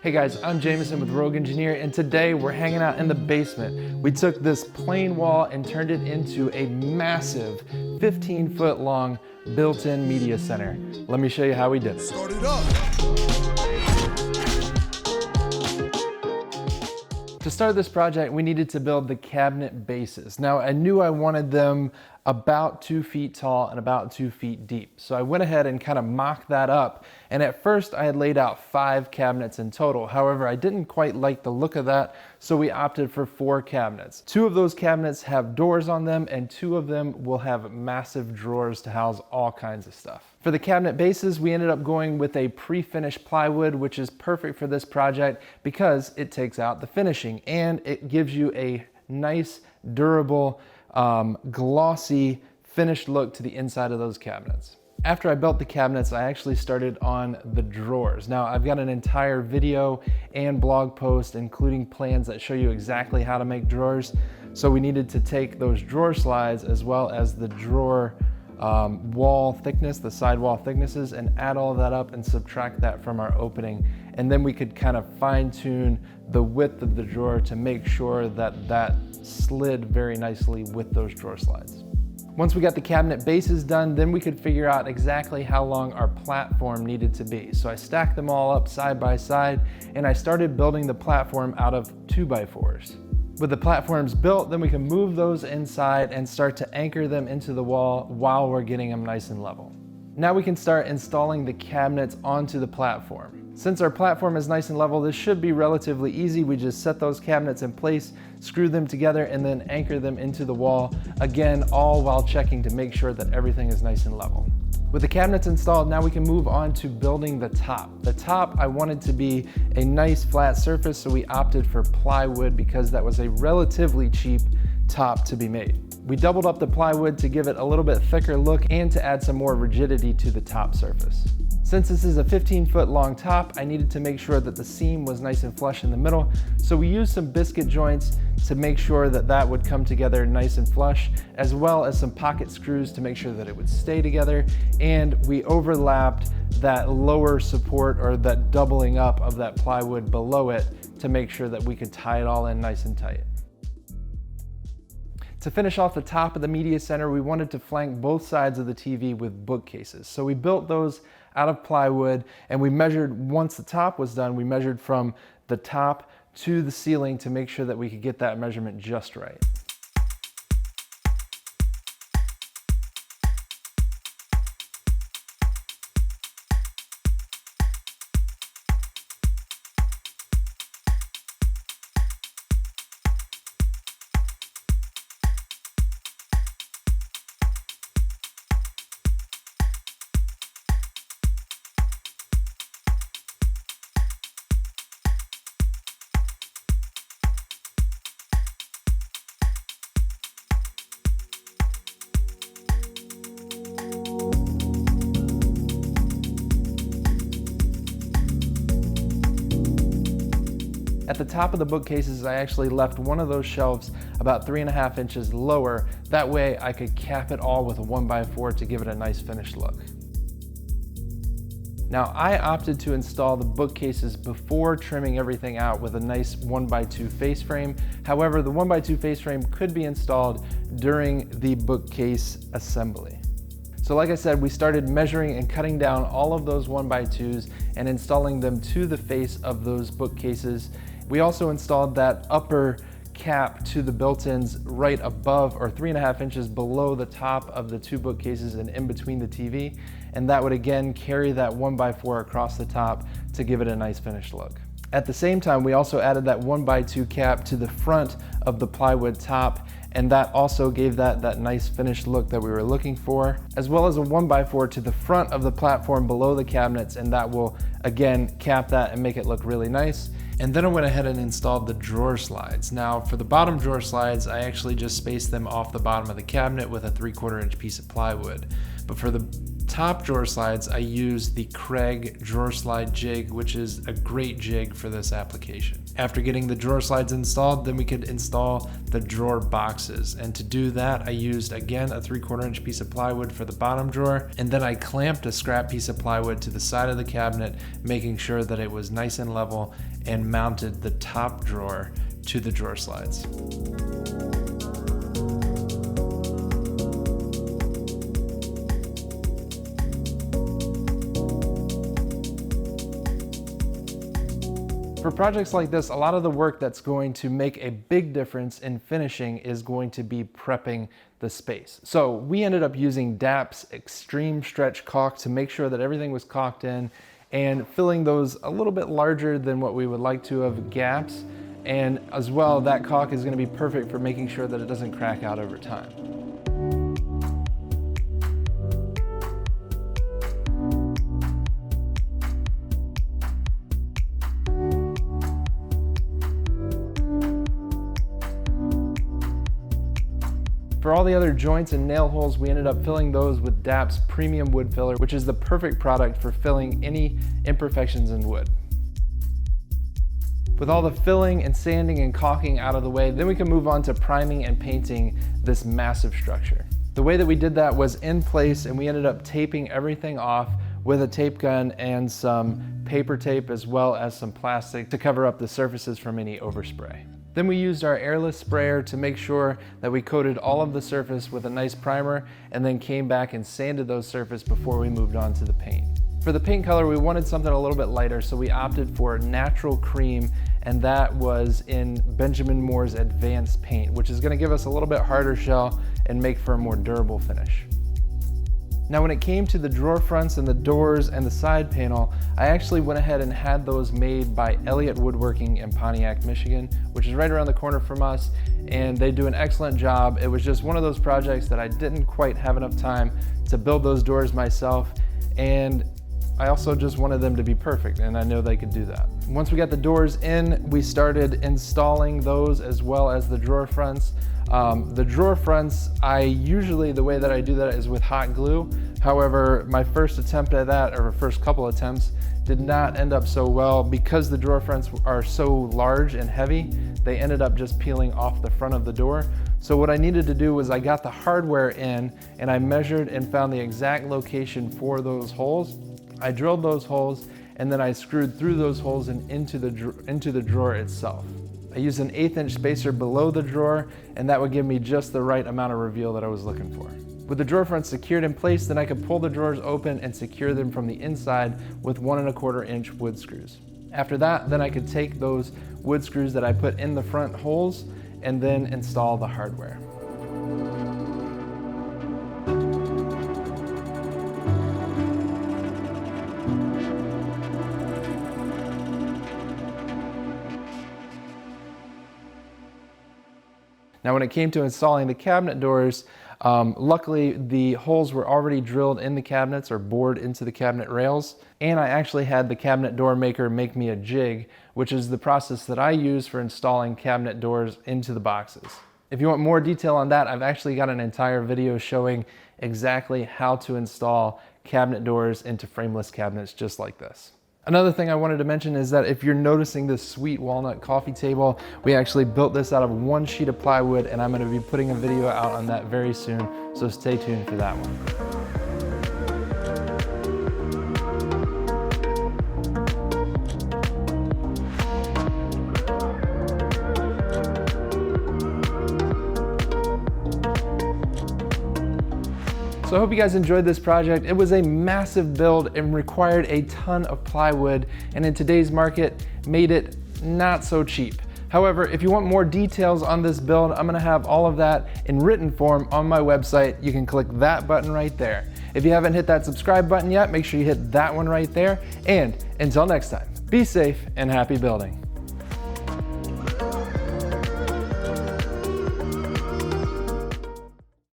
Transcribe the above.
Hey guys, I'm Jameson with Rogue Engineer, and today we're hanging out in the basement. We took this plain wall and turned it into a massive 15-foot long built-in media center. Let me show you how we did it. Start it up. To start this project, we needed to build the cabinet bases. Now, I knew I wanted them about 2 feet tall and about 2 feet deep. So I went ahead and kind of mocked that up. And at first I had laid out 5 cabinets in total. However, I didn't quite like the look of that, so we opted for 4 cabinets. 2 of those cabinets have doors on them, and 2 of them will have massive drawers to house all kinds of stuff. For the cabinet bases, we ended up going with a pre-finished plywood, which is perfect for this project because it takes out the finishing and it gives you a nice, durable, glossy finished look to the inside of those cabinets. After I built the cabinets, I actually started on the drawers. Now, I've got an entire video and blog post including plans that show you exactly how to make drawers. So we needed to take those drawer slides as well as the drawer wall thickness, the side wall thicknesses, and add all of that up and subtract that from our opening. And then we could kind of fine tune the width of the drawer to make sure that that slid very nicely with those drawer slides. Once we got the cabinet bases done, then we could figure out exactly how long our platform needed to be. So I stacked them all up side by side and I started building the platform out of 2x4s. With the platforms built, then we can move those inside and start to anchor them into the wall while we're getting them nice and level. Now we can start installing the cabinets onto the platform. Since our platform is nice and level, this should be relatively easy. We just set those cabinets in place, screw them together, and then anchor them into the wall. Again, all while checking to make sure that everything is nice and level. With the cabinets installed, now we can move on to building the top. The top, I wanted to be a nice flat surface, so we opted for plywood because that was a relatively cheap top to be made. We doubled up the plywood to give it a little bit thicker look and to add some more rigidity to the top surface. Since this is a 15-foot long top, I needed to make sure that the seam was nice and flush in the middle, so we used some biscuit joints to make sure that that would come together nice and flush, as well as some pocket screws to make sure that it would stay together, and we overlapped that lower support or that doubling up of that plywood below it to make sure that we could tie it all in nice and tight. To finish off the top of the media center, we wanted to flank both sides of the TV with bookcases. So we built those out of plywood, and we measured, once the top was done, we measured from the top to the ceiling to make sure that we could get that measurement just right. At the top of the bookcases, I actually left one of those shelves about 3.5 inches lower. That way I could cap it all with a 1x4 to give it a nice finished look. Now, I opted to install the bookcases before trimming everything out with a nice 1x2 face frame. However, the 1x2 face frame could be installed during the bookcase assembly. So like I said, we started measuring and cutting down all of those 1x2s and installing them to the face of those bookcases. We also installed that upper cap to the built-ins right above, or 3.5 inches below the top of the 2 bookcases and in between the TV. And that would again carry that 1x4 across the top to give it a nice finished look. At the same time, we also added that 1x2 cap to the front of the plywood top, and that also gave that nice finished look that we were looking for, as well as a 1x4 to the front of the platform below the cabinets, and that will again cap that and make it look really nice. And then I went ahead and installed the drawer slides. Now for the bottom drawer slides, I actually just spaced them off the bottom of the cabinet with a 3/4 inch piece of plywood. But for the top drawer slides, I used the Craig drawer slide jig, which is a great jig for this application. After getting the drawer slides installed, then we could install the drawer boxes. And to do that, I used, again, a 3/4 inch piece of plywood for the bottom drawer. And then I clamped a scrap piece of plywood to the side of the cabinet, making sure that it was nice and level, and mounted the top drawer to the drawer slides. For projects like this, a lot of the work that's going to make a big difference in finishing is going to be prepping the space. So we ended up using DAP's extreme stretch caulk to make sure that everything was caulked in, and filling those a little bit larger than what we would like to have gaps. And as well, that caulk is going to be perfect for making sure that it doesn't crack out over time. For all the other joints and nail holes, we ended up filling those with DAP's premium wood filler, which is the perfect product for filling any imperfections in wood. With all the filling and sanding and caulking out of the way, then we can move on to priming and painting this massive structure. The way that we did that was in place, and we ended up taping everything off with a tape gun and some paper tape, as well as some plastic to cover up the surfaces from any overspray. Then we used our airless sprayer to make sure that we coated all of the surface with a nice primer, and then came back and sanded those surfaces before we moved on to the paint. For the paint color, we wanted something a little bit lighter, so we opted for natural cream, and that was in Benjamin Moore's Advanced Paint, which is going to give us a little bit harder shell and make for a more durable finish. Now, when it came to the drawer fronts and the doors and the side panel, I actually went ahead and had those made by Elliott Woodworking in Pontiac, Michigan, which is right around the corner from us, and they do an excellent job. It was just one of those projects that I didn't quite have enough time to build those doors myself, and I also just wanted them to be perfect, and I know they could do that. Once we got the doors in, we started installing those as well as the drawer fronts. The drawer fronts, the way that I do that is with hot glue. However, my first attempt at that, or first couple attempts, did not end up so well because the drawer fronts are so large and heavy. They ended up just peeling off the front of the door. So what I needed to do was I got the hardware in, and I measured and found the exact location for those holes. I drilled those holes, and then I screwed through those holes and into the drawer itself. I used an 1/8 inch spacer below the drawer, and that would give me just the right amount of reveal that I was looking for. With the drawer fronts secured in place, then I could pull the drawers open and secure them from the inside with 1 1/4 inch wood screws. After that, then I could take those wood screws that I put in the front holes and then install the hardware. Now, when it came to installing the cabinet doors, luckily the holes were already drilled in the cabinets or bored into the cabinet rails. And I actually had the cabinet door maker make me a jig, which is the process that I use for installing cabinet doors into the boxes. If you want more detail on that, I've actually got an entire video showing exactly how to install cabinet doors into frameless cabinets just like this. Another thing I wanted to mention is that if you're noticing this sweet walnut coffee table, we actually built this out of 1 sheet of plywood, and I'm going to be putting a video out on that very soon, so stay tuned for that one. So I hope you guys enjoyed this project. It was a massive build and required a ton of plywood, and in today's market made it not so cheap. However, if you want more details on this build, I'm gonna have all of that in written form on my website. You can click that button right there. If you haven't hit that subscribe button yet, make sure you hit that one right there. And until next time, be safe and happy building.